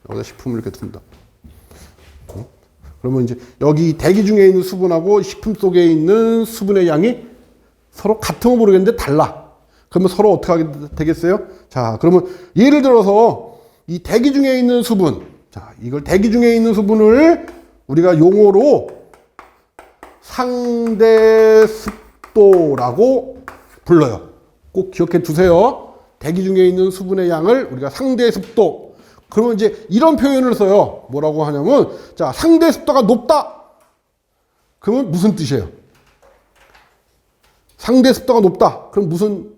여기다 식품을 이렇게 둔다. 그러면 이제 여기 대기 중에 있는 수분하고 식품 속에 있는 수분의 양이 서로 같으면 모르겠는데 달라. 그러면 서로 어떻게 하게 되겠어요? 자, 그러면 예를 들어서 이 대기 중에 있는 수분, 자, 이걸 대기 중에 있는 수분을 우리가 용어로 상대 습도라고 불러요. 꼭 기억해 두세요. 대기 중에 있는 수분의 양을 우리가 상대 습도. 그러면 이제 이런 표현을 써요. 뭐라고 하냐면, 자, 상대 습도가 높다. 그러면 무슨 뜻이에요? 상대 습도가 높다. 그럼 무슨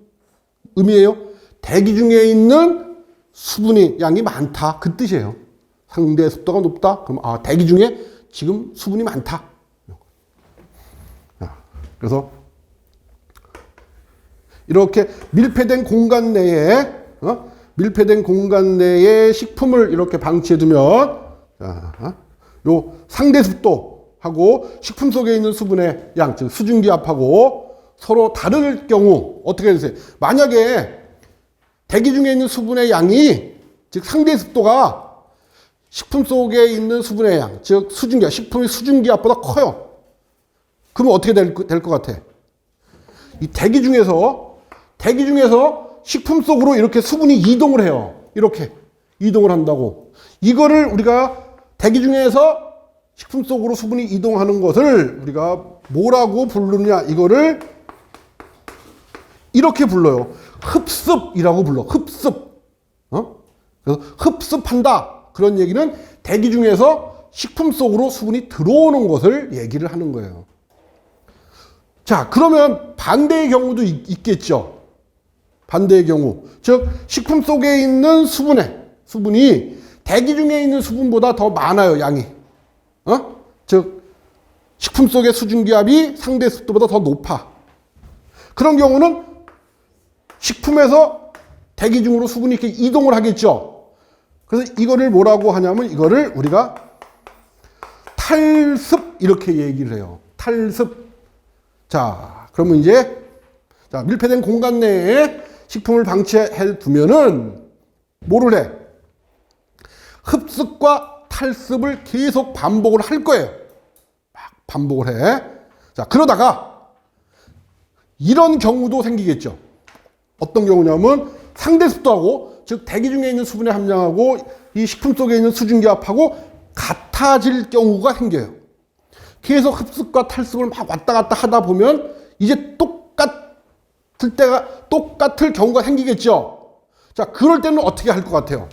의미예요? 대기 중에 있는 수분의 양이 많다. 그 뜻이에요. 상대 습도가 높다. 그럼 대기 중에 지금 수분이 많다. 그래서 이렇게 밀폐된 공간 내에 식품을 이렇게 방치해 두면 요 상대 습도하고 식품 속에 있는 수분의 양, 즉 수증기압하고 서로 다를 경우 어떻게 되세요? 만약에 대기 중에 있는 수분의 양이, 즉 상대 습도가 식품 속에 있는 수분의 양, 즉 수증기압, 식품의 수증기압보다 커요. 그러면 어떻게 될 것 같아? 이 대기 중에서 대기 중에서 식품 속으로 이렇게 수분이 이동을 해요. 이렇게 이동을 한다고. 이거를 우리가 대기 중에서 식품 속으로 수분이 이동하는 것을 우리가 뭐라고 부르느냐, 이거를 이렇게 불러요. 흡습이라고 불러. 흡습. 그래서 흡습한다. 그런 얘기는 대기 중에서 식품 속으로 수분이 들어오는 것을 얘기를 하는 거예요. 자, 그러면 반대의 경우도 있겠죠. 반대의 경우. 즉, 식품 속에 있는 수분이 대기 중에 있는 수분보다 더 많아요, 양이. 즉, 식품 속의 수증기압이 상대 습도보다 더 높아. 그런 경우는 식품에서 대기 중으로 수분이 이렇게 이동을 하겠죠. 그래서 이거를 뭐라고 하냐면, 이거를 우리가 탈습, 이렇게 얘기를 해요. 탈습. 자, 그러면 이제, 자, 밀폐된 공간 내에 식품을 방치해 두면은, 뭐를 해? 흡습과 탈습을 계속 반복을 할 거예요. 막 반복을 해. 자, 그러다가, 이런 경우도 생기겠죠. 어떤 경우냐면, 상대 습도하고, 즉, 대기 중에 있는 수분의 함량하고, 이 식품 속에 있는 수증기압하고 같아질 경우가 생겨요. 계속 흡습과 탈습을 막 왔다 갔다 하다 보면 이제 똑같을 경우가 생기겠죠. 자, 그럴 때는 어떻게 할 것 같아요?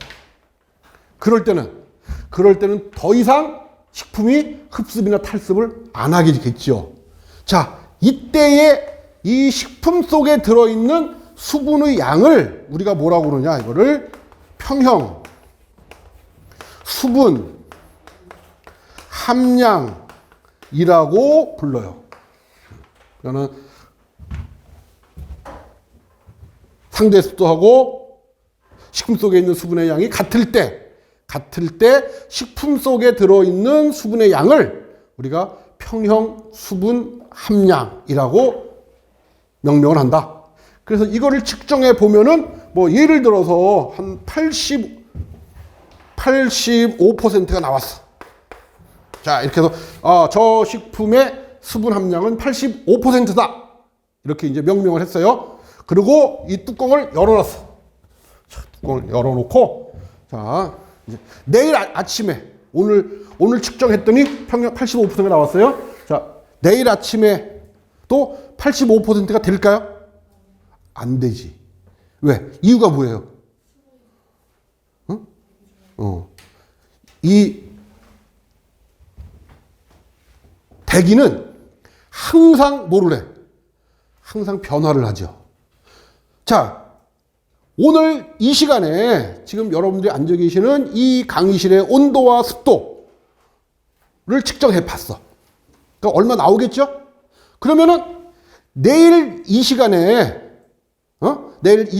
그럴 때는 더 이상 식품이 흡습이나 탈습을 안 하게 되겠죠. 자, 이때에 이 식품 속에 들어있는 수분의 양을 우리가 뭐라고 그러냐, 이거를 평형 수분 함량이라고 불러요. 그러니까 상대 습도하고 식품 속에 있는 수분의 양이 같을 때 식품 속에 들어있는 수분의 양을 우리가 평형 수분 함량이라고 명명을 한다. 그래서 이거를 측정해 보면은 뭐 예를 들어서 한 85%가 나왔어. 자, 이렇게 해서 저 식품의 수분 함량은 85%다. 이렇게 이제 명명을 했어요. 그리고 이 뚜껑을 열어놨어. 자, 뚜껑을 열어놓고, 자, 이제 내일 아침에 오늘 측정했더니 평균 85%가 나왔어요. 자, 내일 아침에 또 85%가 될까요? 안 되지. 왜? 이유가 뭐예요? 이 대기는 항상 뭐를 해? 항상 변화를 하죠. 자, 오늘 이 시간에 지금 여러분들이 앉아 계시는 이 강의실의 온도와 습도를 측정해 봤어. 그러니까 얼마 나오겠죠? 그러면은 내일 이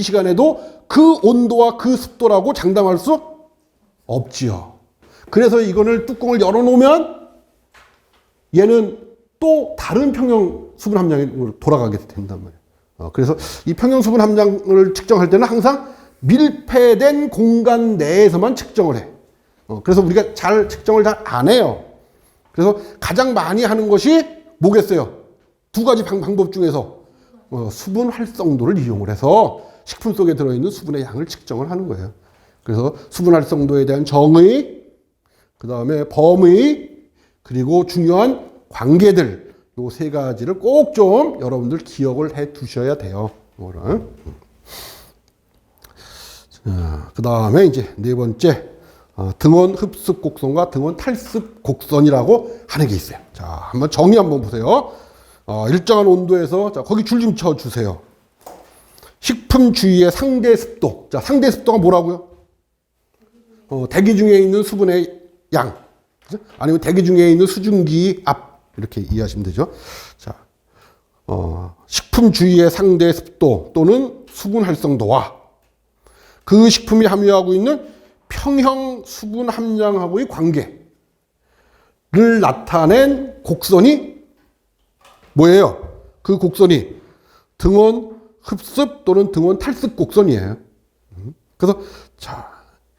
시간에도 그 온도와 그 습도라고 장담할 수 없지요. 그래서 이거를 뚜껑을 열어놓으면 얘는 또 다른 평형 수분 함량으로 돌아가게 된단 말이에요. 그래서 이 평형 수분 함량을 측정할 때는 항상 밀폐된 공간 내에서만 측정을 해. 그래서 우리가 측정을 잘 안 해요. 그래서 가장 많이 하는 것이 뭐겠어요? 두 가지 방법 중에서 수분 활성도를 이용을 해서 식품 속에 들어있는 수분의 양을 측정을 하는 거예요. 그래서 수분 활성도에 대한 정의, 그 다음에 범의, 그리고 중요한 관계들, 요 세 가지를 꼭 좀 여러분들 기억을 해 두셔야 돼요. 그 다음에 이제 네 번째, 등원 흡습 곡선과 등원 탈습 곡선이라고 하는 게 있어요. 자, 한번 정의 한번 보세요. 일정한 온도에서, 자, 거기 줄 좀 쳐 주세요. 식품 주위의 상대 습도. 자, 상대 습도가 뭐라고요? 대기 중에 있는 수분의 양. 그죠? 아니면 대기 중에 있는 수증기 압. 이렇게 이해하시면 되죠. 자, 식품 주위의 상대 습도 또는 수분 활성도와 그 식품이 함유하고 있는 평형 수분 함량하고의 관계를 나타낸 곡선이 뭐예요? 그 곡선이 등원 흡습 또는 등원 탈습 곡선이에요. 그래서 자,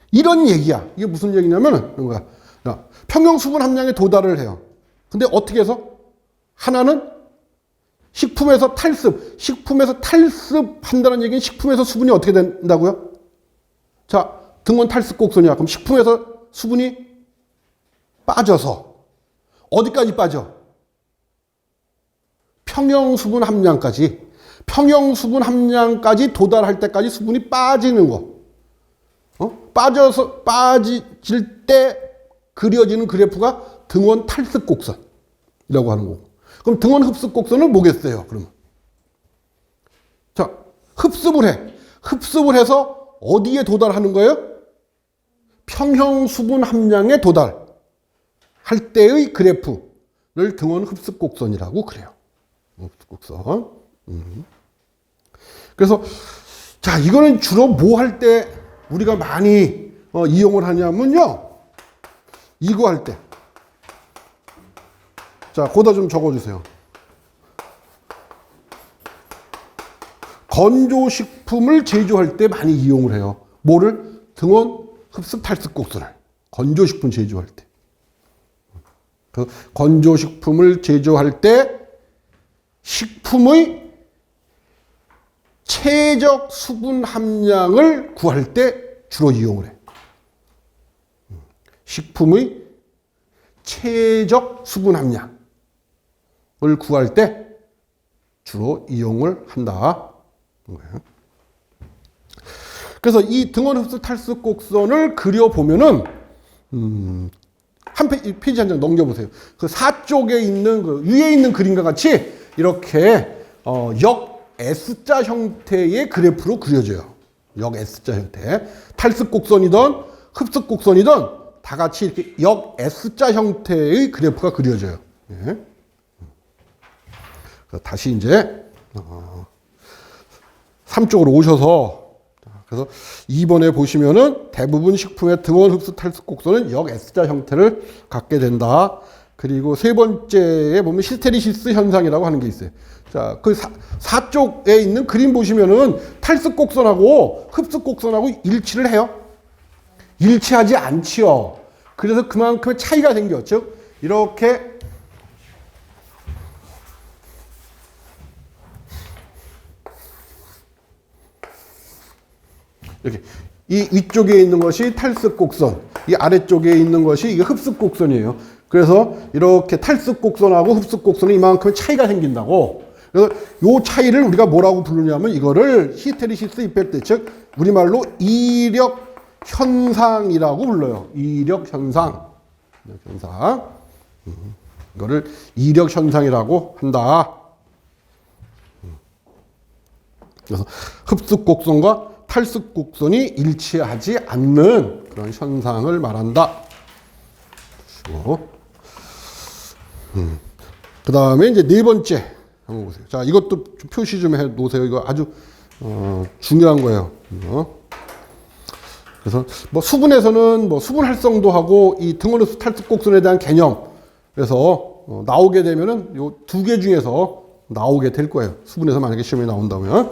이런 얘기야. 이게 무슨 얘기냐면은 평형 수분 함량에 도달을 해요. 근데 어떻게 해서? 하나는 식품에서 탈습한다는 얘기는 식품에서 수분이 어떻게 된다고요? 자, 등원 탈습 곡선이야. 그럼 식품에서 수분이 빠져서 어디까지 빠져? 평형수분 함량까지 도달할 때까지 수분이 빠지는 거. 빠질 때 그려지는 그래프가 등원 탈습 곡선이라고 하는 거고. 그럼 등원 흡습 곡선은 뭐겠어요? 그러면. 자, 흡습을 해서 어디에 도달하는 거예요? 평형수분 함량에 도달할 때의 그래프를 등원 흡습 곡선이라고 그래요. 흡습 곡선. 그래서 자, 이거는 주로 뭐 할 때 우리가 많이 이용을 하냐면요. 이거 할 때. 자, 거기다 좀 적어주세요. 건조식품을 제조할 때 많이 이용을 해요. 뭐를? 등원 흡습 탈습 곡선을. 건조식품 제조할 때. 그 건조식품을 제조할 때 식품의 최적 수분 함량을 구할 때 주로 이용을 해. 식품의 최적 수분 함량을 구할 때 주로 이용을 한다. 그래서 이 등원 흡수 탈습 곡선을 그려보면은 한 페이지 한 장 넘겨보세요. 그 4쪽에 있는 그 위에 있는 그림과 같이 이렇게 역 S자 형태의 그래프로 그려져요. 역 S자 형태. 탈습 곡선이든 흡습 곡선이든 다 같이 이렇게 역 S자 형태의 그래프가 그려져요. 예. 다시 이제 3쪽으로 오셔서 그래서 2번에 보시면은 대부분 식품의 등원 흡수 탈습 곡선은 역 S자 형태를 갖게 된다. 그리고 세 번째에 보면 히스테리시스 현상이라고 하는 게 있어요. 자, 그 4쪽에 있는 그림 보시면은 탈습 곡선하고 흡습 곡선하고 일치를 해요. 일치하지 않지요. 그래서 그만큼의 차이가 생겨. 즉, 이렇게 이렇게 이 위쪽에 있는 것이 탈습 곡선, 이 아래쪽에 있는 것이 이게 흡습 곡선이에요. 그래서 이렇게 탈습 곡선하고 흡습 곡선은 이만큼의 차이가 생긴다고. 그래서 이 차이를 우리가 뭐라고 부르냐면 이거를 히스테리시스 이펙트, 즉 우리말로 이력 현상이라고 불러요. 이력 현상. 이거를 이력 현상이라고 한다. 그래서 흡습 곡선과 탈습 곡선이 일치하지 않는 그런 현상을 말한다. 그 다음에 이제 네 번째 한번 보세요. 자, 이것도 좀 표시 좀 해 놓으세요. 이거 아주 중요한 거예요. 그래서 뭐 수분에서는 뭐 수분 활성도 하고 이 등원 흡수 탈습 곡선에 대한 개념, 그래서 나오게 되면은 요 두 개 중에서 나오게 될 거예요. 수분에서 만약에 시험에 나온다면.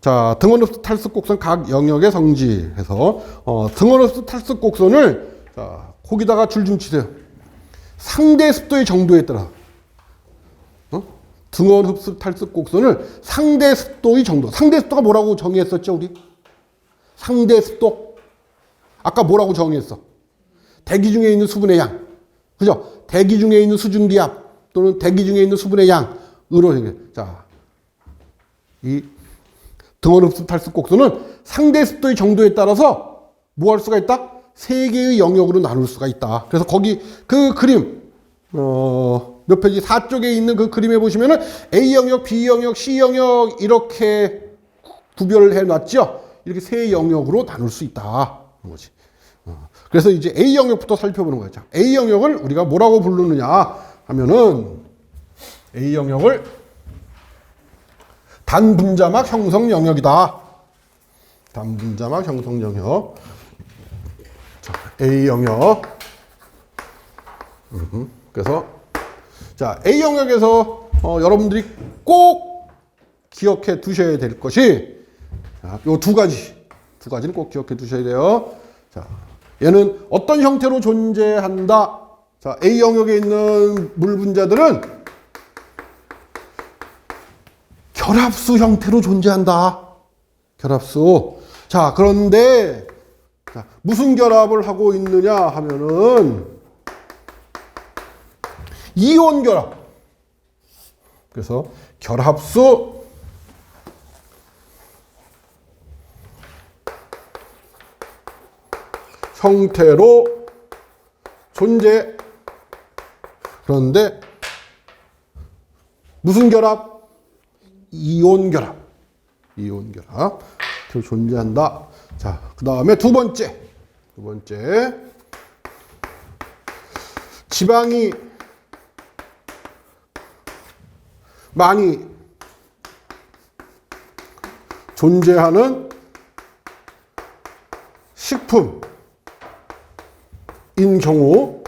자, 등원 흡수 탈습 곡선 각 영역의 성질해서 등원 흡수 탈습 곡선을 자, 거기다가 줄 좀 치세요. 상대 습도의 정도에 따라 등원 흡수 탈습 곡선을 상대 습도의 정도. 상대 습도가 뭐라고 정의했었죠, 우리? 상대 습도. 아까 뭐라고 정의했어? 대기 중에 있는 수분의 양. 그죠? 대기 중에 있는 수증 기압 또는 대기 중에 있는 수분의 양으로. 자, 이 등원 흡수 탈습 곡선은 상대 습도의 정도에 따라서 뭐 할 수가 있다? 세 개의 영역으로 나눌 수가 있다. 그래서 거기 그 그림 몇 페이지 4쪽에 있는 그 그림에 보시면은 A 영역, B 영역, C 영역 이렇게 구별을 해 놨죠. 이렇게 세 영역으로 나눌 수 있다. 뭐지? 그래서 이제 A 영역부터 살펴보는 거예요. 자, A 영역을 우리가 뭐라고 부르느냐 하면은 A 영역을 단분자막 형성 영역이다. 단분자막 형성 영역. 자, A 영역. 그래서 자, A 영역에서 여러분들이 꼭 기억해 두셔야 될 것이 요 두 가지는 꼭 기억해 두셔야 돼요. 자, 얘는 어떤 형태로 존재한다. 자, A 영역에 있는 물 분자들은 결합수 형태로 존재한다. 결합수. 자, 그런데 자, 무슨 결합을 하고 있느냐 하면은 이온 결합. 그래서 결합수 형태로 존재. 그런데 무슨 결합? 이온 결합. 이온 결합. 존재한다. 자, 그 다음에 두 번째. 지방이 많이 존재하는 식품인 경우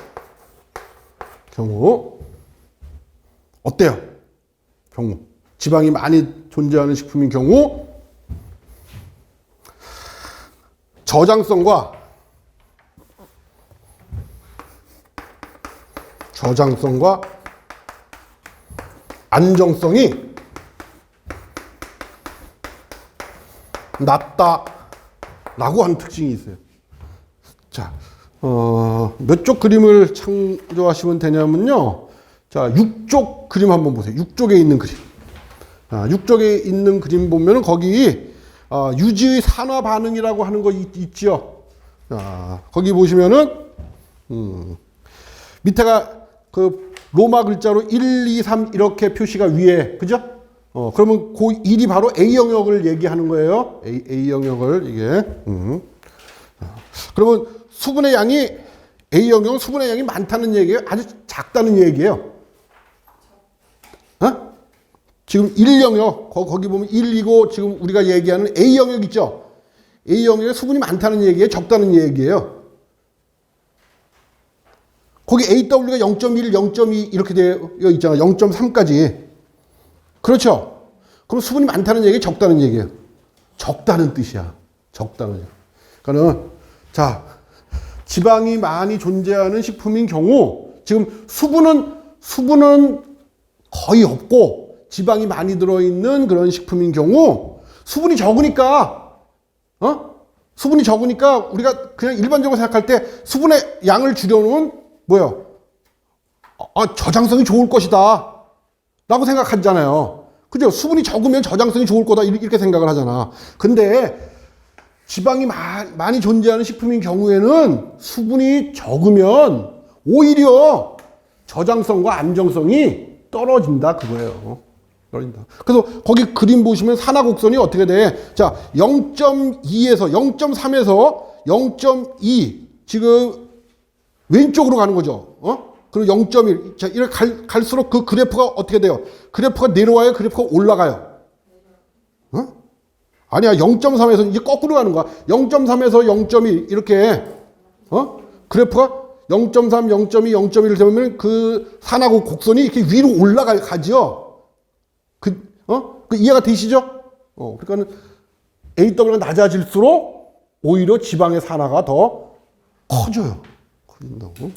어때요? 지방이 많이 존재하는 식품인 경우 저장성과 안정성이 낮다라고 하는 특징이 있어요. 자, 몇 쪽 그림을 창조하시면 되냐면요. 자, 6쪽 그림 한번 보세요. 6쪽에 있는 그림. 6쪽에 있는 그림 보면은 거기 유지의 산화 반응이라고 하는 거 있죠. 자, 거기 보시면은 밑에가 그 로마 글자로 1, 2, 3 이렇게 표시가 위에, 그죠? 그러면 그 1이 바로 A 영역을 얘기하는 거예요. A 영역을 이게. 그러면 수분의 양이 A 영역은 수분의 양이 많다는 얘기예요. 아주 작다는 얘기예요. 지금 1 영역 거기 보면 1이고 지금 우리가 얘기하는 A 영역 있죠. A 영역에 수분이 많다는 얘기예요. 적다는 얘기예요. 거기 AW가 0.1, 0.2 이렇게 되어 있잖아. 0.3까지. 그렇죠? 그럼 수분이 많다는 얘기, 적다는 얘기예요. 적다는 뜻이야. 적다는 얘기. 그러니까는 자, 지방이 많이 존재하는 식품인 경우 지금 수분은 거의 없고 지방이 많이 들어있는 그런 식품인 경우 수분이 적으니까 우리가 그냥 일반적으로 생각할 때 수분의 양을 줄여놓으면 뭐예요? 저장성이 좋을 것이다 라고 생각하잖아요. 그죠? 수분이 적으면 저장성이 좋을 거다 이렇게 생각을 하잖아. 근데 지방이 많이 존재하는 식품인 경우에는 수분이 적으면 오히려 저장성과 안정성이 떨어진다 그거예요. 떨어진다. 그래서 거기 그림 보시면 산화 곡선이 어떻게 돼? 자, 0.2에서 0.3에서 0.2 지금 왼쪽으로 가는 거죠. 그리고 0.1. 자, 이렇게 갈수록 그 그래프가 어떻게 돼요? 그래프가 내려와요? 그래프가 올라가요? 아니야. 0.3에서 이제 거꾸로 가는 거야. 0.3에서 0.2 이렇게 그래프가 0.3, 0.2, 0.1을 되면 그 산화고 곡선이 이렇게 위로 올라가지요. 그 이해가 되시죠? 그러니까는 AW가 낮아질수록 오히려 지방의 산화가 더 커져요. 커진다고.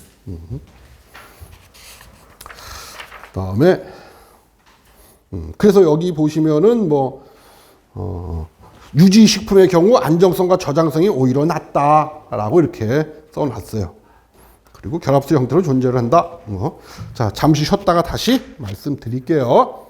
그다음에 그래서 여기 보시면은 유지식품의 경우 안정성과 저장성이 오히려 낮다라고 이렇게 써놨어요. 그리고 결합수 형태로 존재를 한다. 자, 잠시 쉬었다가 다시 말씀드릴게요.